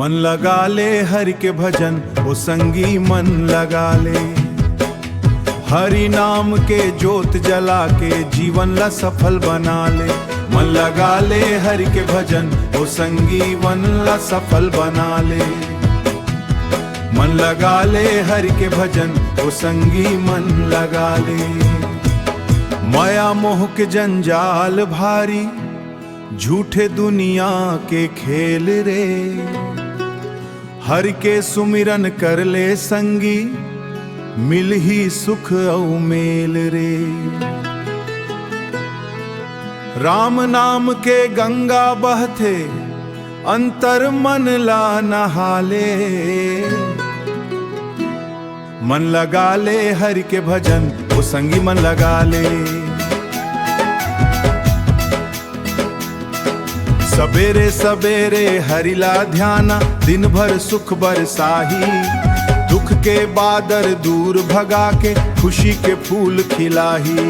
मन लगा ले हरि के भजन, ओ संगी मन लगा ले। हरि नाम के जोत जला के जीवन ला सफल बना ले। मन लगा ले हरि के भजन, ओ संगी मन ला सफल बना ले। मन लगा ले हरि के भजन, ओ संगी मन लगा ले। माया मोह के जंजाल भारी, झूठे दुनिया के खेल रे। हरि के सुमिरन कर ले संगी, मिल ही सुख औ मेल रे। राम नाम के गंगा बहते, अंतर मन ला नहाले। मन लगा ले हरि के भजन, वो संगी मन लगा ले। सबेरे सबेरे हरिला ध्याना, दिन भर सुख बरसाही। दुख के बादर दूर भगा के, खुशी के फूल खिलाही।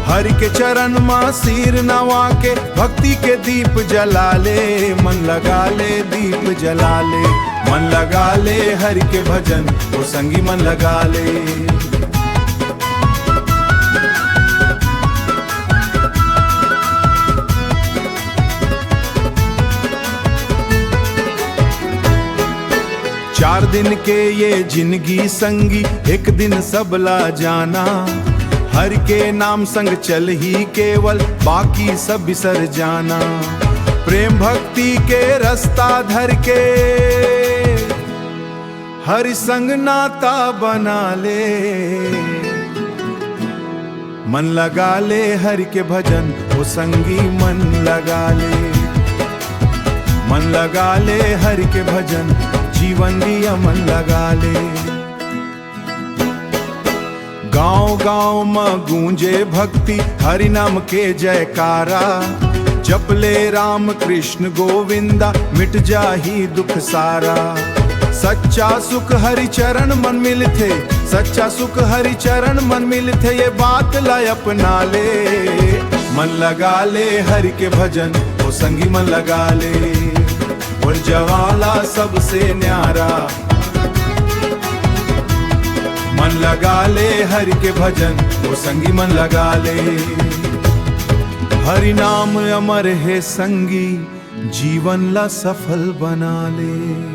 हरि के चरण मां सिर नवा के, भक्ति के दीप जला ले। मन लगा ले दीप जला ले। मन लगा ले हरि के भजन, वो संगी मन लगा ले। 4 दिन के ये जिंदगी संगी, एक दिन सबला जाना। हर के नाम संग चल ही केवल, बाकी सब बिसर जाना। प्रेम भक्ति के रास्ता धर के, हर संग नाता बना ले। मन लगा ले हरि के भजन, वो संगी मन लगा ले। मन लगा ले हरि के भजन, जीवन दिया मन लगा ले। गांव गांव में गूंजे भक्ति, हरि नाम के जयकारा। जप ले राम कृष्ण गोविंदा, मिट जाही दुख सारा। सच्चा सुख हरि चरण मन मिलते, सच्चा सुख हरि चरण मन मिलते। ये बात ला अपना ले। मन लगा ले हरि के भजन, वो संगी मन लगा ले। और जवाला सबसे न्यारा, मन लगा ले हरि के भजन, वो संगी मन लगा ले। हरि नाम अमर है संगी, जीवन ला सफल बना ले।